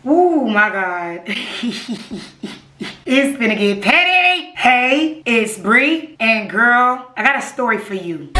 Oh my God. It's gonna get petty. Hey, it's Bree, and girl, I got a story for you.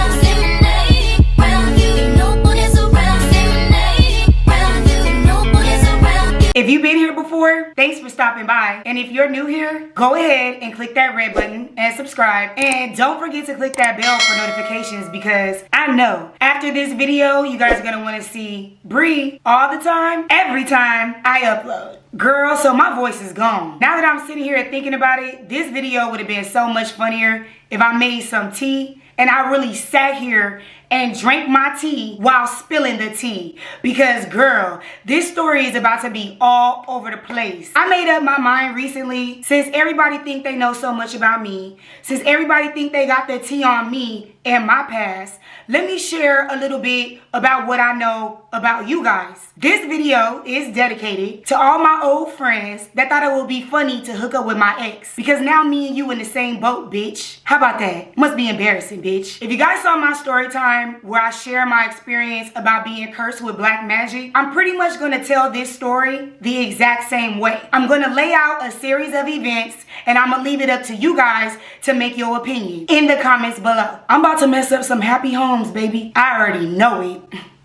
If you've been here before, thanks for stopping by. And if you're new here, go ahead and click that red button and subscribe. And don't forget to click that bell for notifications, because I know after this video, you guys are gonna wanna see Bree all the time, every time I upload. Girl, so my voice is gone. Now that I'm sitting here thinking about it, this video would have been so much funnier if I made some tea and I really sat here and drank my tea while spilling the tea. Because girl, this story is about to be all over the place. I made up my mind recently, since everybody think they know so much about me, since everybody think they got the tea on me and my past, let me share a little bit about what I know about you guys. This video is dedicated to all my old friends that thought it would be funny to hook up with my ex. Because now me and you in the same boat, bitch. How about that? Must be embarrassing, bitch. If you guys saw my story time where I share my experience about being cursed with black magic, I'm pretty much gonna tell this story the exact same way. I'm gonna lay out a series of events and I'm gonna leave it up to you guys to make your opinion in the comments below. I'm about to mess up some happy homes, baby. I already know it.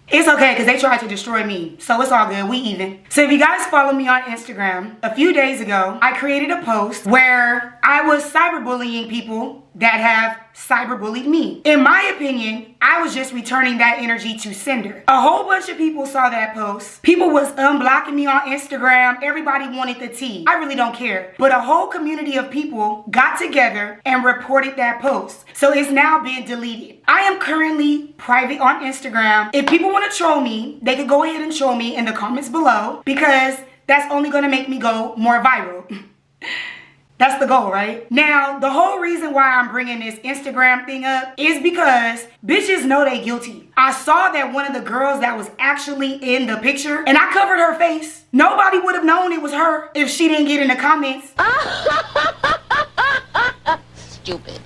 It's okay, because they tried to destroy me, so it's all good. We even. So if you guys follow me on Instagram, a few days ago, I created a post where I was cyberbullying people that have cyberbullied me. In my opinion, I was just returning that energy to sender. A whole bunch of people saw that post. People was unblocking me on Instagram. Everybody wanted the tea. I really don't care. But a whole community of people got together and reported that post. So it's now been deleted. I am currently private on Instagram. If people want to troll me, they can go ahead and troll me in the comments below, because that's only going to make me go more viral. That's the goal, right? Now, the whole reason why I'm bringing this Instagram thing up is because bitches know they guilty. I saw that one of the girls that was actually in the picture, and I covered her face. Nobody would have known it was her if she didn't get in the comments. Stupid.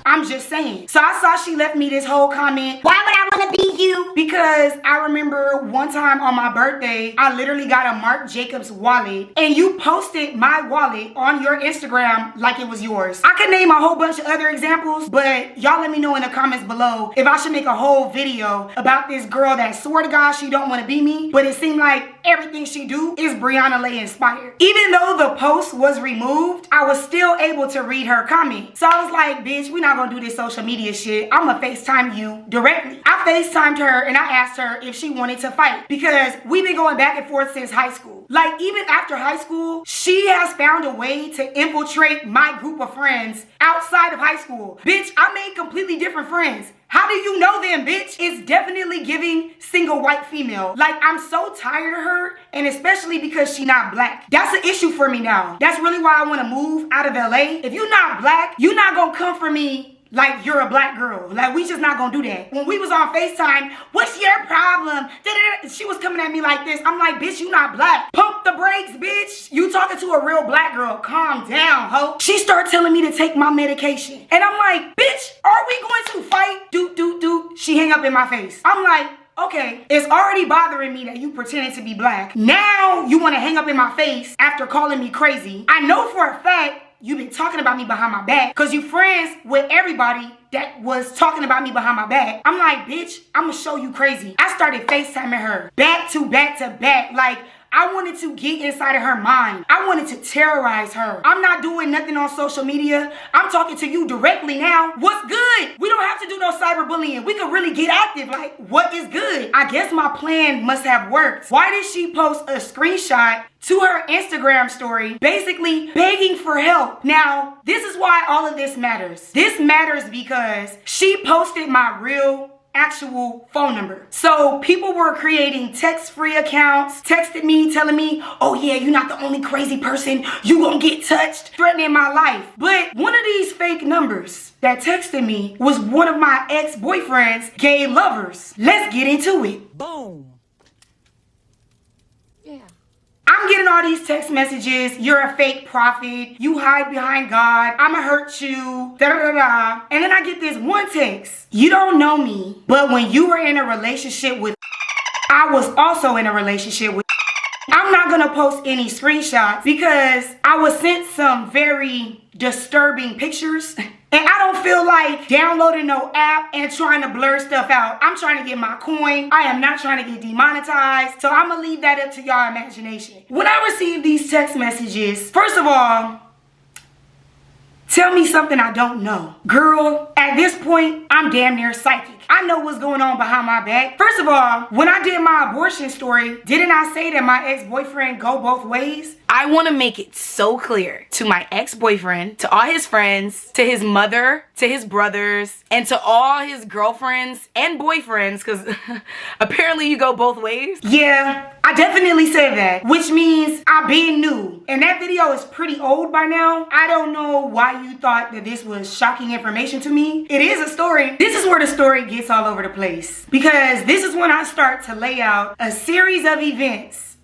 I'm just saying. So I saw she left me this whole comment. Why would I want to be you? Because I remember one time on my birthday, I literally got a Marc Jacobs wallet, and you posted my wallet on your Instagram like it was yours. I could name a whole bunch of other examples, but y'all let me know in the comments below if I should make a whole video about this girl that swore to God she don't want to be me, but it seemed like everything she do is Brianna Lay inspired. Even though the post was removed, I was still able to read her comment. So I was like, bitch, we're not gonna do this social media shit. I'm gonna FaceTime you directly. I FaceTimed her and I asked her if she wanted to fight, because we've been going back and forth since high school. Like, even after high school, she has found a way to infiltrate my group of friends outside of high school. Bitch, I made completely different friends. How do you know them, bitch? It's definitely giving single white female. Like, I'm so tired of her, and especially because she not black. That's an issue for me now. That's really why I want to move out of LA. If you're not black, you're not gonna come for me like you're a black girl. Like, we just not gonna do that. When we was on FaceTime, what's your problem? She was coming at me like this. I'm like, bitch, you not black. Pump the brakes, bitch. You talking to a real black girl. Calm down, ho. She started telling me to take my medication. And I'm like, bitch, are we going to fight? Doot, doot, doot. She hang up in my face. I'm like, okay, it's already bothering me that you pretended to be black. Now you want to hang up in my face after calling me crazy. I know for a fact you've been talking about me behind my back, because you friends with everybody that was talking about me behind my back. I'm like, bitch, I'm gonna show you crazy. I started FaceTiming her back to back to back. Like, I wanted to get inside of her mind. I wanted to terrorize her. I'm not doing nothing on social media. I'm talking to you directly now. What's good? We don't have to do no cyberbullying. We could really get active. Like, what is good? I guess my plan must have worked. Why did she post a screenshot to her Instagram story, basically begging for help? Now, this is why all of this matters. This matters because she posted my real actual phone number. So people were creating text-free accounts, texted me, telling me, oh yeah, you're not the only crazy person, you gonna get touched, threatening my life. But one of these fake numbers that texted me was one of my ex-boyfriend's gay lovers. Let's get into it. Boom. Yeah. I'm getting all these text messages. You're a fake prophet. You hide behind God. I'ma hurt you. Da da da da. And then I get this one text. You don't know me, but when you were in a relationship with, I was also in a relationship with. I I'm not gonna post any screenshots because I was sent some very disturbing pictures. And I don't feel like downloading no app and trying to blur stuff out. I'm trying to get my coin. I am not trying to get demonetized. So I'm gonna leave that up to y'all imagination. When I receive these text messages, first of all, tell me something I don't know. Girl, at this point, I'm damn near psychic. I know what's going on behind my back. First of all, when I did my abortion story, didn't I say that my ex-boyfriend go both ways? I want to make it so clear to my ex-boyfriend, to all his friends, to his mother, to his brothers, and to all his girlfriends and boyfriends, because apparently you go both ways. Yeah, I definitely said that, which means I been new. And that video is pretty old by now. I don't know why you thought that this was shocking information to me. It is a story. This is where the story gets all over the place, because this is when I start to lay out a series of events,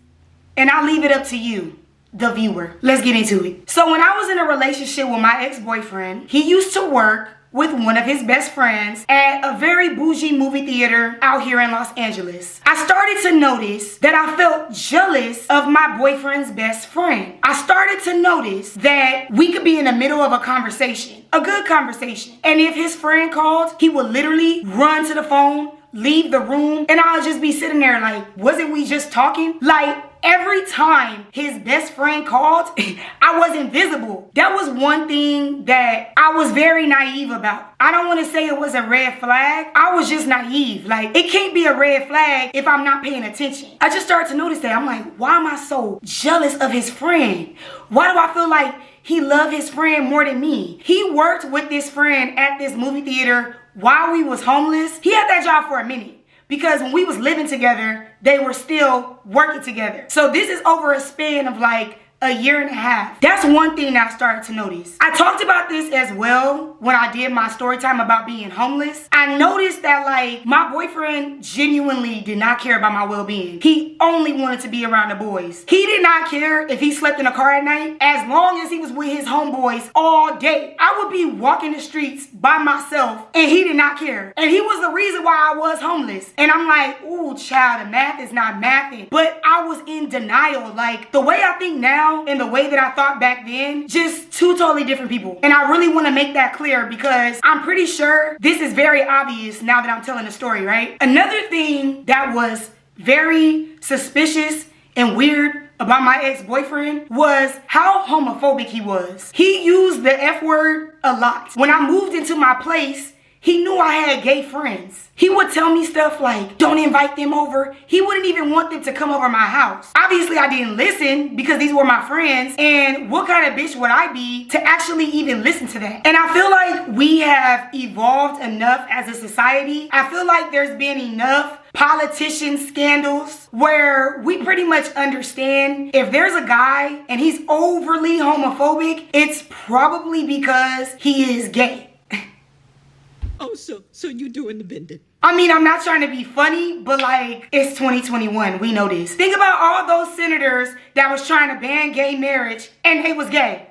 and I leave it up to you, the viewer. Let's get into it. So when I was in a relationship with my ex-boyfriend, he used to work with one of his best friends at a very bougie movie theater out here in Los Angeles. I started to notice that I felt jealous of my boyfriend's best friend. I started to notice that we could be in the middle of a conversation, a good conversation, and if his friend called, he would literally run to the phone, leave the room, and I'll just be sitting there like, wasn't we just talking? Like, every time his best friend called, I was invisible. That was one thing that I was very naive about. I don't want to say it was a red flag. I was just naive. Like, it can't be a red flag if I'm not paying attention. I just started to notice that. I'm like, why am I so jealous of his friend? Why do I feel like he loved his friend more than me? He worked with this friend at this movie theater while we was homeless. He had that job for a minute, because when we was living together, they were still working together. So this is over a span of like a year and a half. That's one thing that I started to notice. I talked about this as well when I did my story time about being homeless. I noticed that like my boyfriend genuinely did not care about my well-being. He only wanted to be around the boys. He did not care if he slept in a car at night as long as he was with his homeboys all day. I would be walking the streets by myself and he did not care. And he was the reason why I was homeless. And I'm like, ooh, child, the math is not mathing. But I was in denial. Like, the way I think now and the way that I thought back then, just two totally different people. And I really want to make that clear because I'm pretty sure this is very obvious now that I'm telling the story, right? Another thing that was very suspicious and weird about my ex-boyfriend was how homophobic he was. He used the F word a lot. When I moved into my place, he knew I had gay friends. He would tell me stuff like, don't invite them over. He wouldn't even want them to come over my house. Obviously, I didn't listen because these were my friends. And what kind of bitch would I be to actually even listen to that? And I feel like we have evolved enough as a society. I feel like there's been enough politician scandals where we pretty much understand if there's a guy and he's overly homophobic, it's probably because he is gay. Oh, so you doing the bending? I mean, I'm not trying to be funny, but like, it's 2021. We know this. Think about all those senators that was trying to ban gay marriage and they was gay.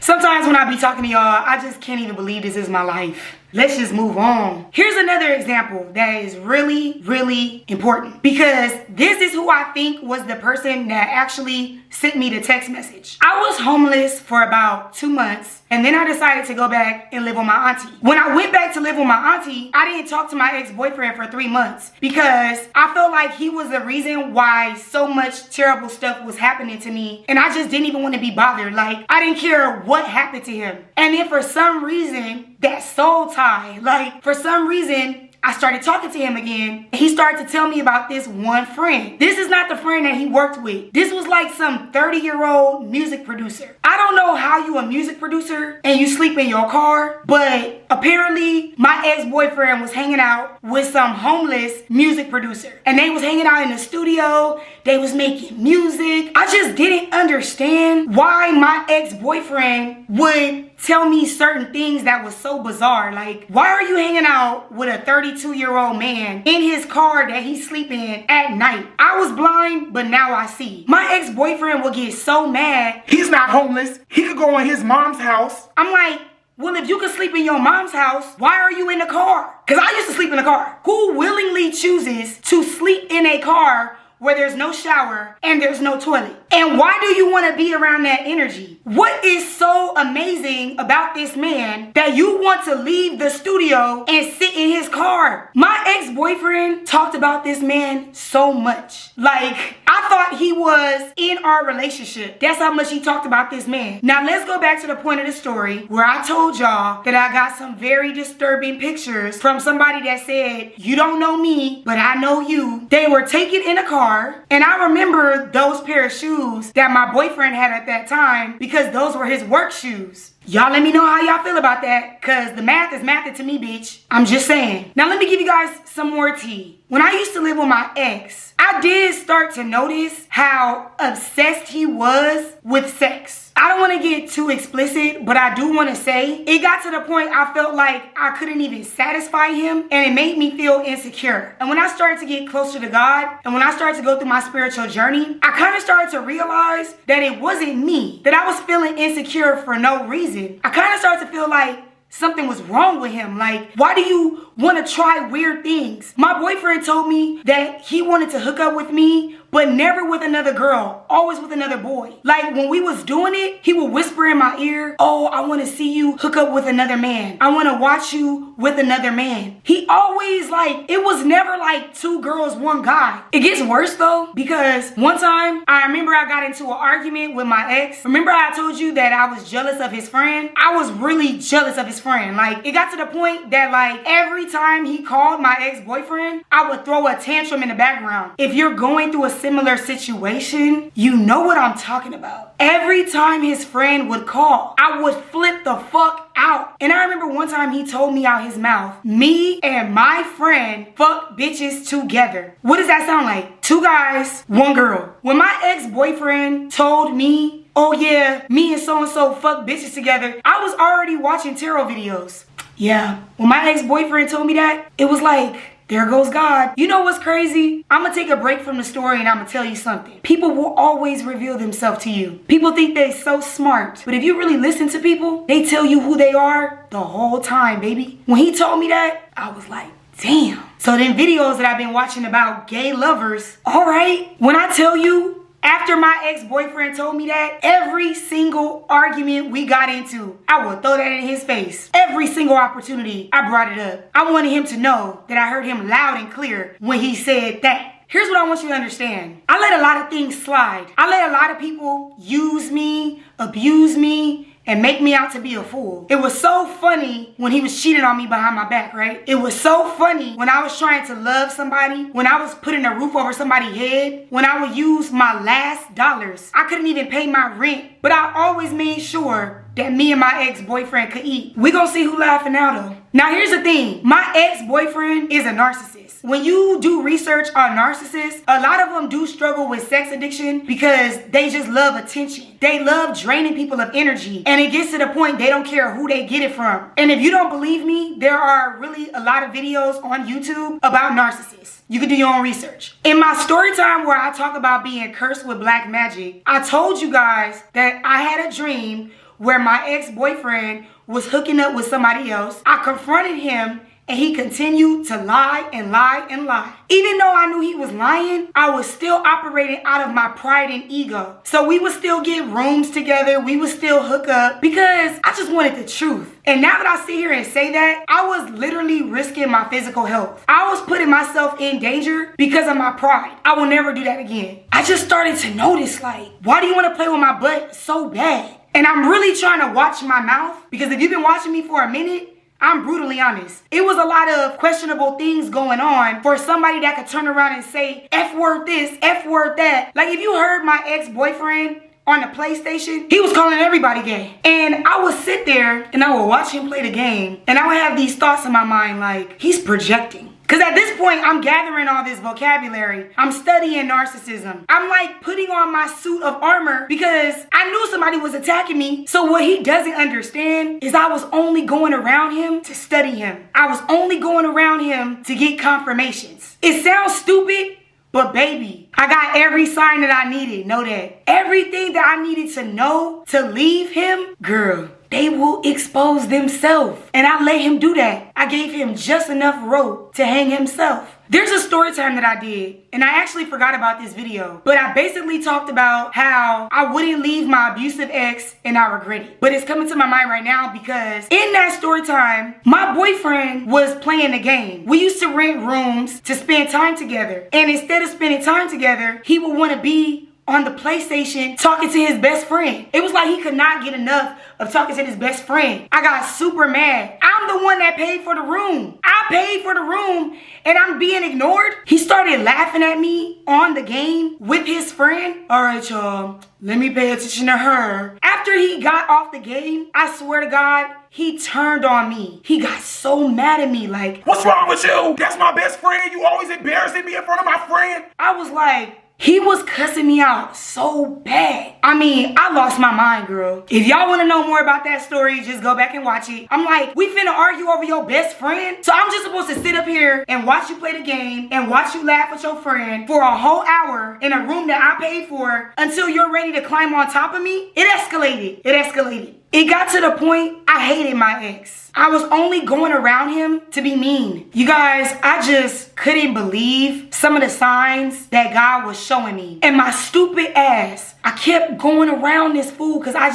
Sometimes when I be talking to y'all, I just can't even believe this is my life. Let's just move on. Here's another example that is really, really important because this is who I think was the person that actually sent me the text message. I was homeless for about 2 months and then I decided to go back and live with my auntie. When I went back to live with my auntie, I didn't talk to my ex-boyfriend for 3 months because I felt like he was the reason why so much terrible stuff was happening to me and I just didn't even want to be bothered. Like, I didn't care what happened to him. And then for some reason, that soul tie, like for some reason, I started talking to him again. He started to tell me about this one friend. This is not the friend that he worked with. This was like some 30-year-old music producer. I don't know how you a music producer and you sleep in your car, but apparently my ex-boyfriend was hanging out with some homeless music producer. And they was hanging out in the studio. They was making music. I just didn't understand why my ex-boyfriend would tell me certain things that was so bizarre. Like, why are you hanging out with a 32-year-old man in his car that he's sleeping at night? I was blind, but now I see. My ex-boyfriend will get so mad. He's not homeless. He could go in his mom's house. I'm like, well, if you can sleep in your mom's house, why are you in the car? Because I used to sleep in the car. Who willingly chooses to sleep in a car where there's no shower and there's no toilet? And why do you want to be around that energy? What is so amazing about this man that you want to leave the studio and sit in his car? My ex-boyfriend talked about this man so much. Like, I thought he was in our relationship. That's how much he talked about this man. Now, let's go back to the point of the story where I told y'all that I got some very disturbing pictures from somebody that said, you don't know me, but I know you. They were taken in a car, and I remember those pair of shoes that my boyfriend had at that time because those were his work shoes. Y'all let me know how y'all feel about that, because the math is mathing to me, bitch. I'm just saying. Now let me give you guys some more tea. When I used to live with my ex, I did start to notice how obsessed he was with sex. I don't want to get too explicit, but I do want to say it got to the point I felt like I couldn't even satisfy him, and it made me feel insecure. And when I started to get closer to God, and when I started to go through my spiritual journey, I kind of started to realize that it wasn't me, that I was feeling insecure for no reason. I kind of started to feel like something was wrong with him. Like, why do you want to try weird things? My boyfriend told me that he wanted to hook up with me, but never with another girl, always with another boy. Like, when we was doing it, he would whisper in my ear, oh, I want to see you hook up with another man. I want to watch you with another man. He always, like, it was never like two girls, one guy. It gets worse though, because one time I remember I got into an argument with my ex. Remember I told you that I was jealous of his friend? I was really jealous of his friend. Like, it got to the point that, like, every time he called my ex-boyfriend, I would throw a tantrum in the background. If you're going through a similar situation, you know what I'm talking about. Every time his friend would call, I would flip the fuck out. And I remember one time he told me out his mouth, me and my friend fuck bitches together. What does that sound like? Two guys, one girl. When my ex-boyfriend told me, oh yeah, me and so-and-so fuck bitches together, I was already watching tarot videos. Yeah, when my ex-boyfriend told me that, it was like, there goes God. You know what's crazy? I'm gonna take a break from the story and I'm gonna tell you something. People will always reveal themselves to you. People think they're so smart, but if you really listen to people, they tell you who they are the whole time, baby. When he told me that, I was like, damn. So then videos that I've been watching about gay lovers, all right, when I tell you, after my ex-boyfriend told me that, every single argument we got into, I would throw that in his face. Every single opportunity, I brought it up. I wanted him to know that I heard him loud and clear when he said that. Here's what I want you to understand. I let a lot of things slide. I let a lot of people use me, abuse me, and make me out to be a fool. It was so funny when he was cheating on me behind my back, right? It was so funny when I was trying to love somebody, when I was putting a roof over somebody's head, when I would use my last dollars. I couldn't even pay my rent, but I always made sure that me and my ex-boyfriend could eat. We gonna see who laughing now though. Now here's the thing, my ex-boyfriend is a narcissist. When you do research on narcissists, a lot of them do struggle with sex addiction because they just love attention. They love draining people of energy, and it gets to the point they don't care who they get it from. And if you don't believe me, there are really a lot of videos on YouTube about narcissists. You can do your own research. In my story time where I talk about being cursed with black magic, I told you guys that I had a dream where my ex-boyfriend was hooking up with somebody else. I confronted him and he continued to lie and lie and lie. Even though I knew he was lying, I was still operating out of my pride and ego. So we would still get rooms together, we would still hook up because I just wanted the truth. And now that I sit here and say that, I was literally risking my physical health. I was putting myself in danger because of my pride. I will never do that again. I just started to notice, like, why do you want to play with my butt so bad? And I'm really trying to watch my mouth because if you've been watching me for a minute, I'm brutally honest. It was a lot of questionable things going on for somebody that could turn around and say, F word this, F word that. Like if you heard my ex-boyfriend on the PlayStation, he was calling everybody gay. And I would sit there and I would watch him play the game and I would have these thoughts in my mind like, he's projecting. Because at this point, I'm gathering all this vocabulary. I'm studying narcissism. I'm like putting on my suit of armor because I knew somebody was attacking me. So what he doesn't understand is I was only going around him to study him. I was only going around him to get confirmations. It sounds stupid, but baby, I got every sign that I needed. Know that. Everything that I needed to know to leave him, girl, they will expose themselves. And I let him do that. I gave him just enough rope to hang himself. There's a story time that I did, and I actually forgot about this video, but I basically talked about how I wouldn't leave my abusive ex and I regret it. But it's coming to my mind right now because in that story time, my boyfriend was playing a game. We used to rent rooms to spend time together, and instead of spending time together, he would want to be on the PlayStation talking to his best friend. It was like he could not get enough of talking to his best friend. I got super mad. I'm the one that paid for the room. I paid for the room and I'm being ignored. He started laughing at me on the game with his friend. All right, y'all, let me pay attention to her. After he got off the game, I swear to God, he turned on me. He got so mad at me, like, What's wrong with you? That's my best friend. You always embarrassing me in front of my friend. I was like, he was cussing me out so bad. I mean, I lost my mind, girl. If y'all want to know more about that story, just go back and watch it. I'm like, we finna argue over your best friend? So I'm just supposed to sit up here and watch you play the game and watch you laugh with your friend for a whole hour in a room that I paid for until you're ready to climb on top of me? It escalated. It escalated. It got to the point I hated my ex. I was only going around him to be mean. You guys, I just couldn't believe some of the signs that God was showing me. And my stupid ass, I kept going around this fool because I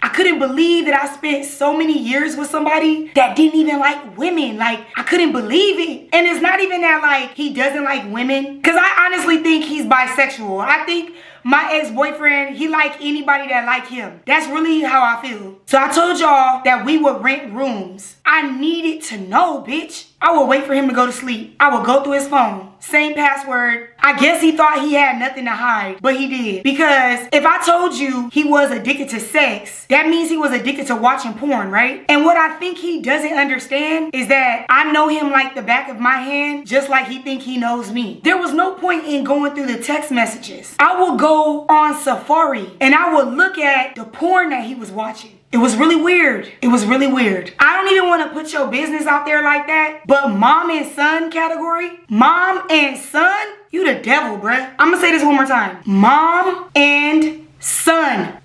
couldn't believe that I spent so many years with somebody that didn't even like women. Like, I couldn't believe it. And it's not even that like he doesn't like women, because I honestly think he's bisexual. I think my ex-boyfriend, he like anybody that like him. That's really how I feel. So I told y'all that we would rent rooms. I needed to know, bitch. I would wait for him to go to sleep. I would go through his phone. Same password. I guess he thought he had nothing to hide, but he did. Because if I told you he was addicted to sex, that means he was addicted to watching porn, right? And what I think he doesn't understand is that I know him like the back of my hand, just like he think he knows me. There was no point in going through the text messages. I would go on Safari and I would look at the porn that he was watching. It was really weird. It was really weird. I don't even want to put your business out there like that, but mom and son category, mom and son, you the devil, bruh. I'm gonna say this one more time. Mom and son.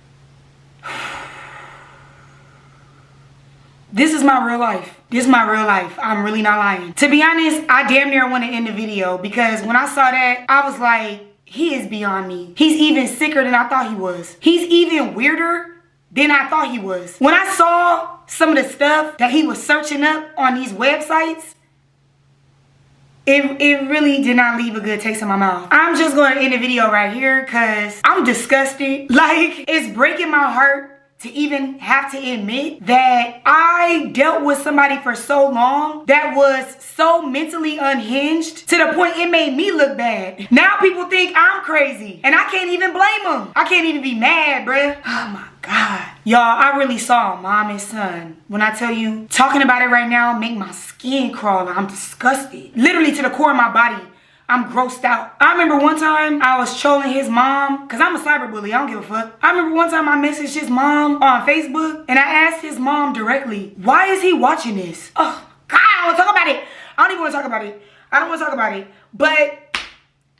This is my real life. This is my real life. I'm really not lying. To be honest, I damn near want to end the video because when I saw that, I was like, he is beyond me. He's even sicker than I thought he was. He's even weirder than I thought he was. When I saw some of the stuff that he was searching up on these websites, it really did not leave a good taste in my mouth. I'm just going to end the video right here because I'm disgusted. Like, it's breaking my heart to even have to admit that I dealt with somebody for so long that was so mentally unhinged to the point it made me look bad. Now people think I'm crazy and I can't even blame them. I can't even be mad, bruh. Oh my God. Y'all, I really saw mom and son. When I tell you, talking about it right now make my skin crawl. I'm disgusted. Literally to the core of my body. I'm grossed out. I remember one time I was trolling his mom, because I'm a cyberbully, I don't give a fuck. I remember one time I messaged his mom on Facebook, and I asked his mom directly, why is he watching this? Oh, God, I don't want to talk about it. I don't even want to talk about it. I don't want to talk about it. But,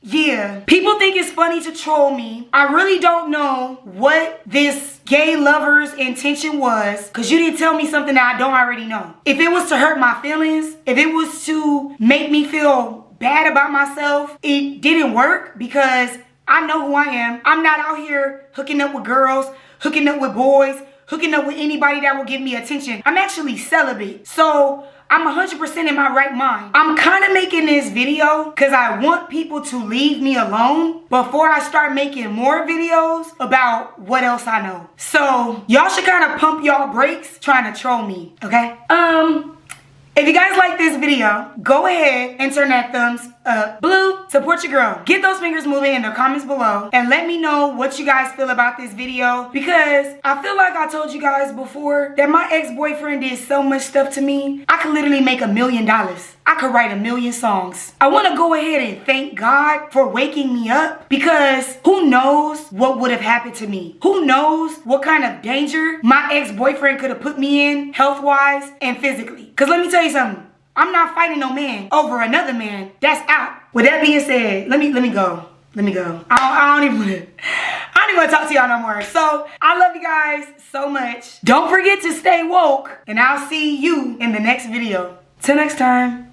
yeah. People think it's funny to troll me. I really don't know what this gay lover's intention was, because you didn't tell me something that I don't already know. If it was to hurt my feelings, if it was to make me feel bad about myself, it didn't work because I know who I am. I'm not out here hooking up with girls, hooking up with boys, hooking up with anybody that will give me attention. I'm actually celibate. So I'm 100% in my right mind. I'm kind of making this video because I want people to leave me alone before I start making more videos about what else I know. So y'all should kind of pump y'all brakes trying to troll me, okay? If you guys like this video, go ahead and turn that thumbs up. Blue, support your girl. Get those fingers moving in the comments below and let me know what you guys feel about this video, because I feel like I told you guys before that my ex-boyfriend did so much stuff to me. I could literally make $1 million. I could write 1,000,000 songs. I want to go ahead and thank God for waking me up, because who knows what would have happened to me? Who knows what kind of danger my ex-boyfriend could have put me in health-wise and physically? Because let me tell you something. I'm not fighting no man over another man. That's out. With that being said, let me go. Let me go. I don't even want to talk to y'all no more. So I love you guys so much. Don't forget to stay woke, and I'll see you in the next video. Till next time.